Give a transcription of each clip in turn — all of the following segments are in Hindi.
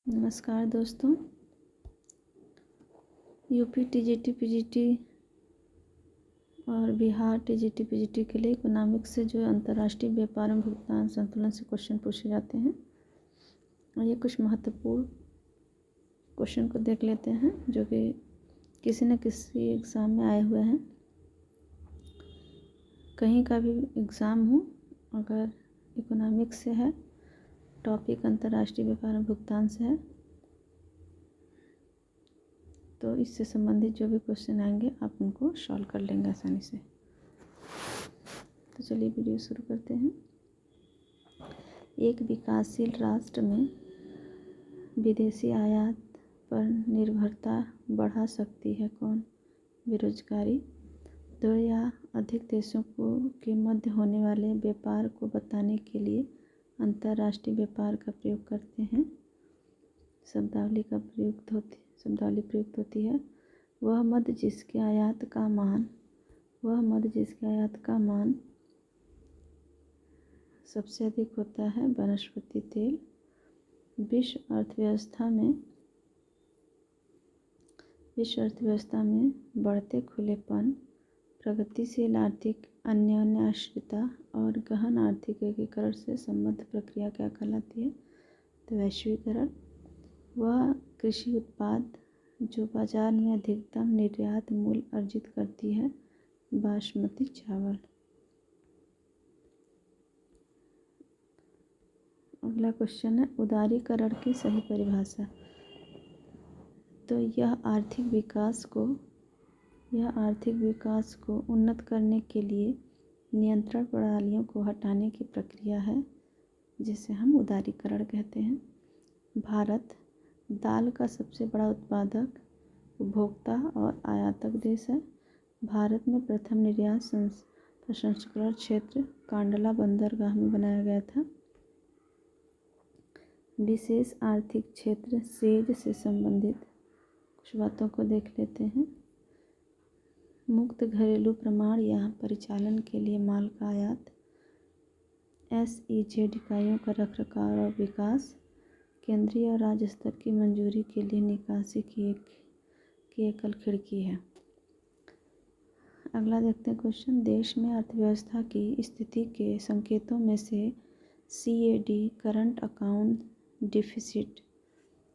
नमस्कार दोस्तों। यूपी टीजीटी पीजीटी और बिहार टीजीटी पीजीटी के लिए इकोनॉमिक्स से जो अंतर्राष्ट्रीय व्यापार एवं भुगतान संतुलन से क्वेश्चन पूछे जाते हैं और ये कुछ महत्वपूर्ण क्वेश्चन को देख लेते हैं जो कि किसी न किसी एग्ज़ाम में आए हुए हैं। कहीं का भी एग्ज़ाम हो, अगर इकोनॉमिक्स से है, टॉपिक अंतर्राष्ट्रीय व्यापार एवं भुगतान से है, तो इससे संबंधित जो भी क्वेश्चन आएंगे आप उनको सॉल्व कर लेंगे आसानी से। तो चलिए वीडियो शुरू करते हैं। एक विकासशील राष्ट्र में विदेशी आयात पर निर्भरता बढ़ा सकती है कौन? बेरोजगारी। दो या अधिक देशों के मध्य होने वाले व्यापार को बताने के लिए अंतर्राष्ट्रीय व्यापार का प्रयोग करते हैं। शब्दावली प्रयुक्त होती है। वह मद जिसके आयात का मान सबसे अधिक होता है वनस्पति तेल। विश्व अर्थव्यवस्था में बढ़ते खुलेपन, प्रगतिशील आर्थिक अन्योन्याश्रितता और गहन आर्थिक एकीकरण से संबद्ध प्रक्रिया क्या कहलाती है? तो वैश्वीकरण। वह कृषि उत्पाद जो बाजार में अधिकतम निर्यात मूल्य अर्जित करती है, बासमती चावल। अगला क्वेश्चन है उदारीकरण की सही परिभाषा। तो यह आर्थिक विकास को उन्नत करने के लिए नियंत्रण प्रणालियों को हटाने की प्रक्रिया है, जिसे हम उदारीकरण कहते हैं। भारत दाल का सबसे बड़ा उत्पादक, उपभोक्ता और आयातक देश है। भारत में प्रथम निर्यात प्रसंस्करण क्षेत्र कांडला बंदरगाह में बनाया गया था। विशेष आर्थिक क्षेत्र सेज से संबंधित कुछ बातों को देख लेते हैं। मुक्त घरेलू प्रमाण या परिचालन के लिए माल का आयात, SEZ इकाइयों का रखरखाव और विकास, केंद्रीय और राज्य स्तर की मंजूरी के लिए निकासी की एकल खिड़की है। अगला देखते हैं क्वेश्चन। देश में अर्थव्यवस्था की स्थिति के संकेतों में से CAD current account deficit,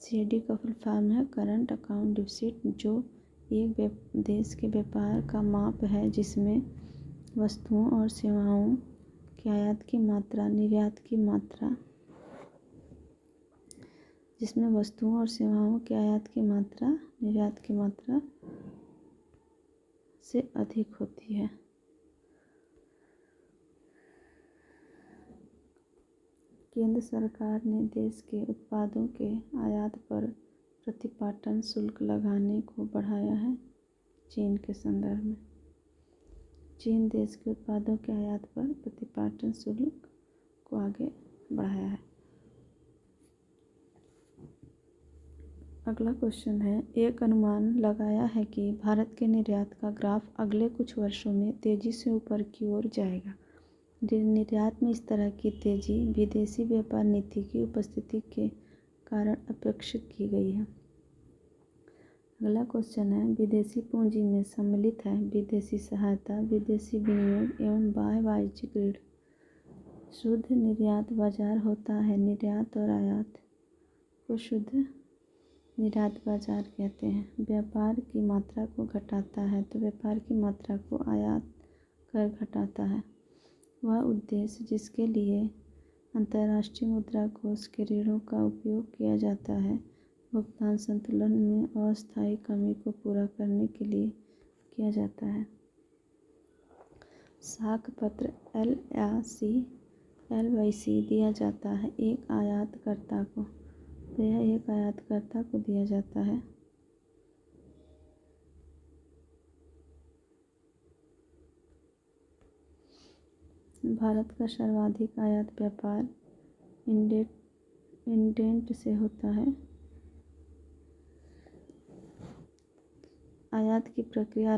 CAD का फुल फॉर्म है करंट अकाउंट डिफिसिट, जो एक देश के व्यापार का माप है जिसमें वस्तुओं और सेवाओं के आयात की मात्रा, निर्यात की मात्रा निर्यात की मात्रा से अधिक होती है। केंद्र सरकार ने देश के उत्पादों के आयात पर प्रतिपाटन शुल्क लगाने को बढ़ाया है चीन के संदर्भ में। चीन देश के उत्पादों के आयात पर प्रतिपाटन शुल्क को आगे बढ़ाया है। अगला क्वेश्चन है एक अनुमान लगाया है कि भारत के निर्यात का ग्राफ अगले कुछ वर्षों में तेजी से ऊपर की ओर जाएगा। निर्यात में इस तरह की तेजी विदेशी व्यापार नीति की उपस्थिति के कारण अपेक्षित की गई है। अगला क्वेश्चन है विदेशी पूंजी में सम्मिलित है विदेशी सहायता, विदेशी विनियोग एवं बाह्य वाणिज्यिक ऋण। शुद्ध निर्यात बाजार होता है। निर्यात और आयात को शुद्ध निर्यात बाजार कहते हैं। व्यापार की मात्रा को घटाता है, तो व्यापार की मात्रा को आयात कर घटाता है। वह उद्देश्य जिसके लिए अंतर्राष्ट्रीय मुद्रा कोष के ऋणों का उपयोग किया जाता है, भुगतान संतुलन में अस्थायी कमी को पूरा करने के लिए किया जाता है। साख पत्र L या LYC दिया जाता है एक आयातकर्ता को, तो यह एक आयातकर्ता को दिया जाता है। भारत का सर्वाधिक आयात व्यापार इंडेंट से होता है। आयात की प्रक्रिया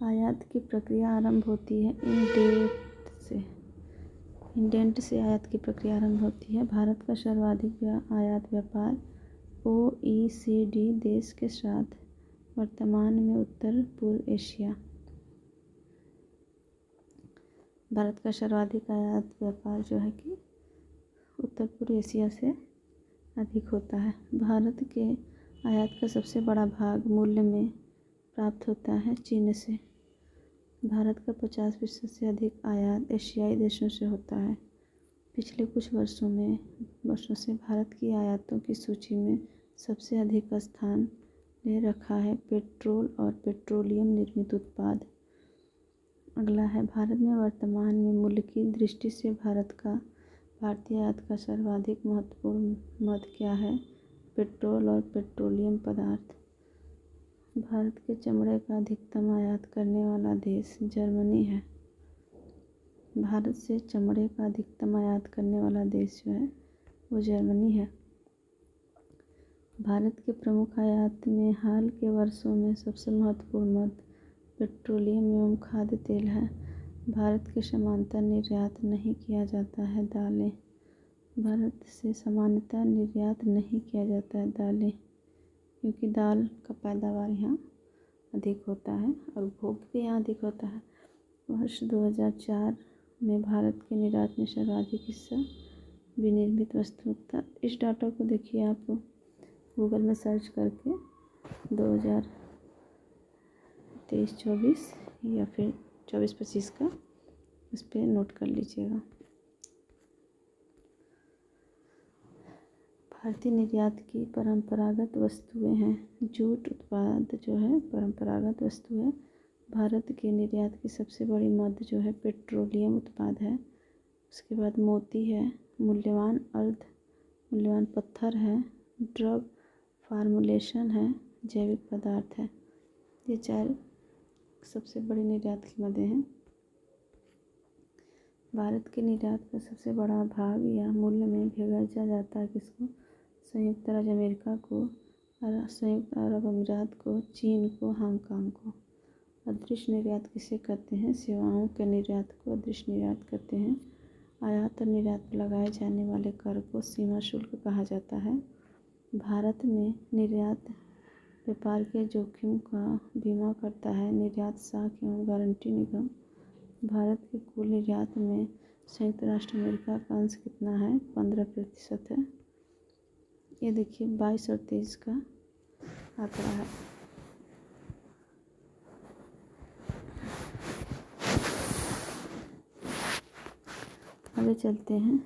आयात की प्रक्रिया आरंभ होती है इंडेंट से। इंडेंट से आयात की प्रक्रिया आरंभ होती है। भारत का सर्वाधिक आयात व्यापार OECD देश के साथ वर्तमान में उत्तर पूर्व एशिया। भारत का सर्वाधिक आयात व्यापार जो है कि उत्तर पूर्व एशिया से अधिक होता है। भारत के आयात का सबसे बड़ा भाग मूल्य में प्राप्त होता है चीन से। भारत का 50% से अधिक आयात एशियाई देशों से होता है। पिछले कुछ वर्षों से भारत की आयातों की सूची में सबसे अधिक स्थान ले रखा है पेट्रोल और पेट्रोलियम निर्मित उत्पाद। अगला है, भारत में वर्तमान में मूल्य की दृष्टि से भारतीय आयात का सर्वाधिक महत्वपूर्ण मद क्या है? पेट्रोल और पेट्रोलियम पदार्थ। भारत के चमड़े का अधिकतम आयात करने वाला देश जर्मनी है। भारत से चमड़े का अधिकतम आयात करने वाला देश जो है वो जर्मनी है। भारत के प्रमुख आयात में हाल के वर्षों में सबसे महत्वपूर्ण मद पेट्रोलियम एवं खाद्य तेल है। भारत के समानांतर निर्यात नहीं किया जाता है दालें। भारत से सामान्यतः निर्यात नहीं किया जाता है दालें, क्योंकि दाल का पैदावार यहाँ अधिक होता है और उपभोग भी यहाँ अधिक होता है। वर्ष 2004 में भारत के निर्यात में सर्वाधिक हिस्सा विनिर्मित वस्तुओं का। इस डाटा को देखिए आप गूगल में सर्च करके 2023-24 या फिर 24-25 का उस पर नोट कर लीजिएगा। भारतीय निर्यात की परंपरागत वस्तुएं हैं। जूट उत्पाद जो है परंपरागत वस्तु है। भारत के निर्यात की सबसे बड़ी मद जो है पेट्रोलियम उत्पाद है। उसके बाद मोती है, मूल्यवान मूल्यवान पत्थर है, ड्रग फार्मुलेशन है, जैविक पदार्थ है। ये 4 सबसे बड़ी निर्यात की मदें हैं। भारत के निर्यात का सबसे बड़ा भाग या मूल्य में भेजा जाता है किसको? संयुक्त राज्य अमेरिका को, संयुक्त अरब अमीरात को, चीन को, हांगकांग को। अदृश्य निर्यात किसे कहते हैं? सेवाओं के निर्यात को अदृश्य निर्यात कहते हैं। आयात और निर्यात पर लगाए जाने वाले कर को सीमा शुल्क कहा जाता है। भारत में निर्यात व्यापार के जोखिम का बीमा करता है निर्यात साख एवं गारंटी निगम। भारत के कुल निर्यात में संयुक्त राष्ट्र अमेरिका का अंश कितना है? 15% है। ये देखिए 22 और 23 का आंकड़ा है। आगे चलते हैं।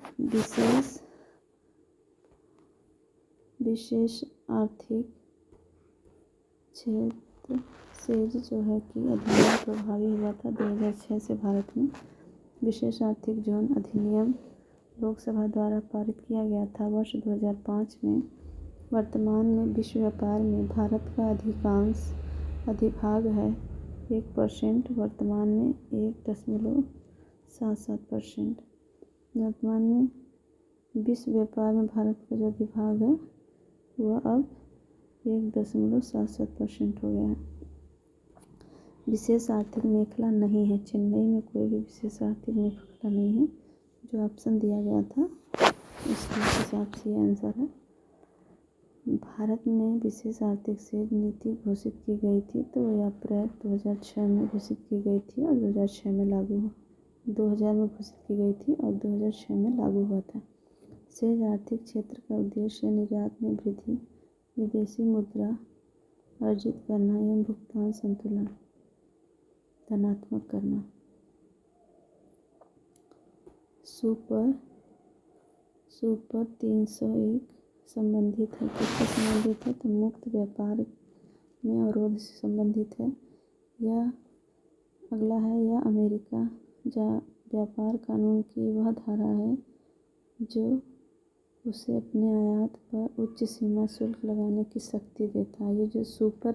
विशेष आर्थिक क्षेत्र सेज जो है कि अधिनियम प्रभावी हुआ था 2006 से। भारत में विशेष आर्थिक जोन अधिनियम लोकसभा द्वारा पारित किया गया था वर्ष 2005 में। वर्तमान में विश्व व्यापार में भारत का अधिभाग है 1%। वर्तमान में 1.77%। वर्तमान में विश्व व्यापार में भारत का जो अधिभाग है वह अब 1.77% हो गया है। विशेष आर्थिक मेखला नहीं है। चेन्नई में कोई भी विशेष आर्थिक मेखला नहीं है। जो ऑप्शन दिया गया था उसके हिसाब से ये आंसर है। भारत में विशेष आर्थिक क्षेत्र नीति घोषित की गई थी तो यह अप्रैल 2006 में घोषित की गई थी और 2006 में लागू हुआ। 2000 में घोषित की गई थी और 2006 में लागू हुआ था। शेष आर्थिक क्षेत्र का उद्देश्य निर्यात में वृद्धि, विदेशी मुद्रा अर्जित करना एवं भुगतान संतुलन धनात्मक करना। सुपर 301 संबंधित है। किससे संबंधित है? तो मुक्त व्यापार में अवरोध से संबंधित है। यह अगला है, यह अमेरिका व्यापार कानून की वह धारा है जो उसे अपने आयात पर उच्च सीमा शुल्क लगाने की शक्ति देता है। ये जो सुपर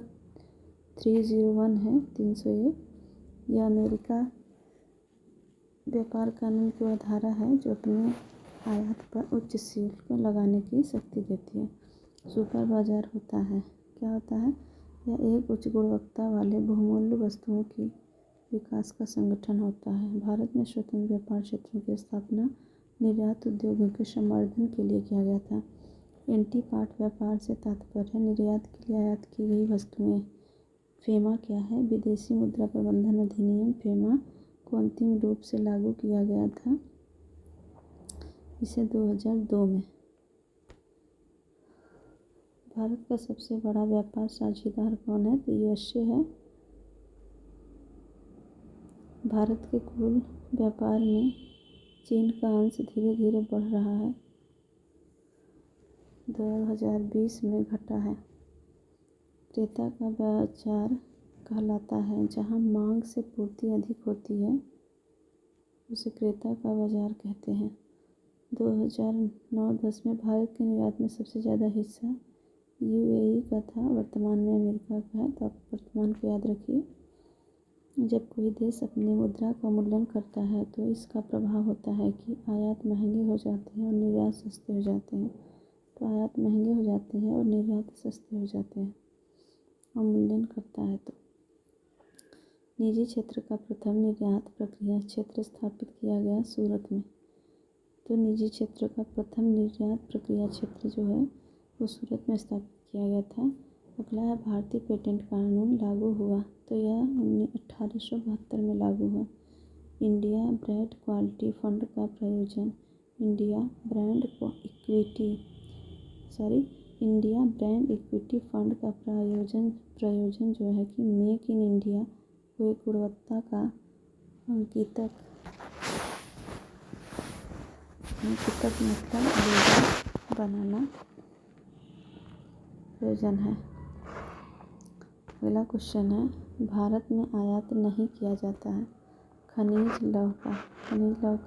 301 है 301, यह अमेरिका व्यापार कानून की वह धारा है जो अपने आयात पर उच्च शुल्क लगाने की शक्ति देती है। सुपर बाजार होता है, क्या होता है? यह एक उच्च गुणवत्ता वाले बहुमूल्य वस्तुओं की विकास का संगठन होता है। भारत में स्वतंत्र व्यापार क्षेत्रों की स्थापना निर्यात उद्योगों के संवर्धन के लिए किया गया था। एंटी पार्ट व्यापार से तात्पर्य निर्यात के लिए आयात की गई वस्तुएं। फेमा क्या है? विदेशी मुद्रा प्रबंधन अधिनियम फेमा को अंतिम रूप से लागू किया गया था इसे 2002 में। भारत का सबसे बड़ा व्यापार साझेदार कौन है? तो यूएसए है। भारत के कुल व्यापार में चीन का अंश धीरे धीरे बढ़ रहा है, 2020 में घटा है। क्रेता का बाजार कहलाता है जहां मांग से पूर्ति अधिक होती है, उसे क्रेता का बाजार कहते हैं। 2009-10 में भारत के निर्यात में सबसे ज़्यादा हिस्सा यूएई का था, वर्तमान में अमेरिका का है। तो आप वर्तमान को याद रखिए। जब कोई देश अपनी मुद्रा का मूल्यांकन करता है तो इसका प्रभाव होता है कि आयात महंगे हो जाते हैं और निर्यात सस्ते हो जाते हैं। तो आयात महंगे हो जाते हैं और निर्यात सस्ते हो जाते हैं और मूल्यांकन करता है। तो निजी क्षेत्र का प्रथम निर्यात प्रक्रिया क्षेत्र स्थापित किया गया सूरत में। तो निजी क्षेत्र का प्रथम निर्यात प्रक्रिया क्षेत्र जो है वो सूरत में स्थापित किया गया था। अगला है भारतीय पेटेंट कानून लागू हुआ। तो यह 1872 में लागू हुआ। इंडिया ब्रांड क्वालिटी फंड का प्रयोजन इंडिया ब्रांड इक्विटी फंड का प्रयोजन जो है कि मेक इन इंडिया को एक गुणवत्ता का अंकितक मतलब लेबल बनाना प्रयोजन है। अगला क्वेश्चन है, भारत में आयात नहीं किया जाता है खनिज लौह का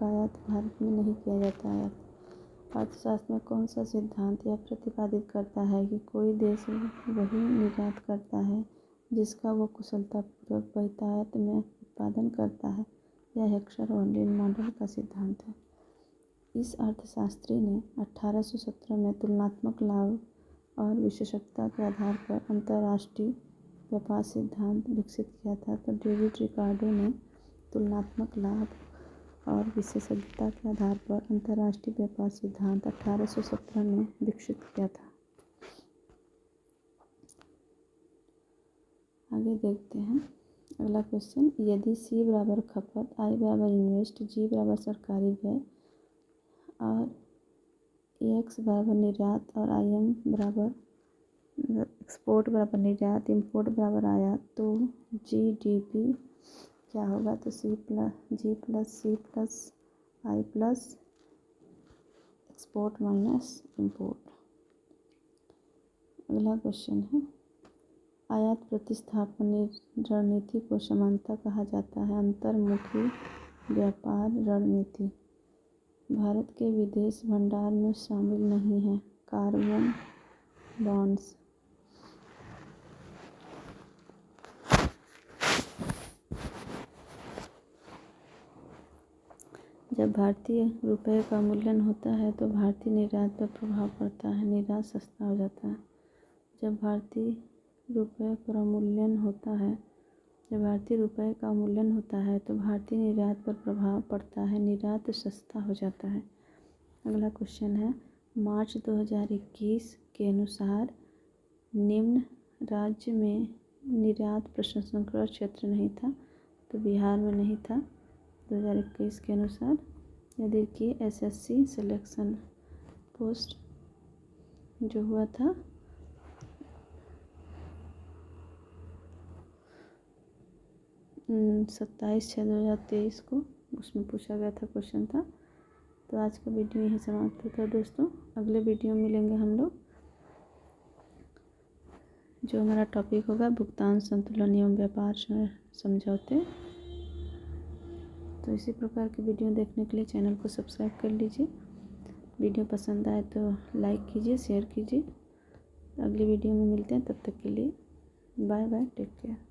आयात भारत में नहीं किया जाता है। अर्थशास्त्र में कौन सा सिद्धांत यह प्रतिपादित करता है कि कोई देश वही निर्यात करता है जिसका वो कुशलतापूर्वक बहुतायत में उत्पादन करता है? यह हेक्सर-वॉन मॉडल का सिद्धांत है। इस अर्थशास्त्री ने 1817 में तुलनात्मक लाभ और विशेषज्ञता के आधार पर अंतर्राष्ट्रीय व्यापार सिद्धांत विकसित किया था। तो डेविड रिकार्डो ने तुलनात्मक लाभ और विशेषज्ञता के आधार पर अंतर्राष्ट्रीय व्यापार सिद्धांत 1817 में विकसित किया था। आगे देखते हैं अगला क्वेश्चन, यदि C बराबर खपत, I बराबर इन्वेस्ट, G बराबर सरकारी व्यय और X बराबर निर्यात और IM बराबर एक्सपोर्ट बराबर निर्यात, इंपोर्ट बराबर आयात, तो GDP क्या होगा? तो G plus C plus I plus export minus import. अगला क्वेश्चन है, आयात प्रतिस्थापन रणनीति को समानता कहा जाता है अंतर्मुखी व्यापार रणनीति। भारत के विदेश भंडार में शामिल नहीं है कार्बन बॉन्ड्स। जब भारतीय रुपये का मूल्यन होता है तो भारतीय निर्यात पर प्रभाव पड़ता है, निर्यात सस्ता हो जाता है। जब भारतीय रुपये का मूल्यन होता है तो भारतीय निर्यात पर प्रभाव पड़ता है, निर्यात सस्ता हो जाता है। अगला क्वेश्चन है, मार्च 2021 के अनुसार निम्न राज्य में निर्यात प्रसंस्करण क्षेत्र नहीं था। तो बिहार में नहीं था 2021 के अनुसार। यह देखिए SSC सिलेक्शन पोस्ट जो हुआ था 27/6/2023 को, उसमें पूछा गया था, क्वेश्चन था। तो आज का वीडियो यहीं समाप्त होता है दोस्तों। अगले वीडियो में मिलेंगे हम लोग, जो हमारा टॉपिक होगा भुगतान संतुलन एवं व्यापार समझौते। तो इसी प्रकार की वीडियो देखने के लिए चैनल को सब्सक्राइब कर लीजिए। वीडियो पसंद आए तो लाइक कीजिए, शेयर कीजिए। अगली वीडियो में मिलते हैं, तब तक के लिए बाय बाय, टेक केयर।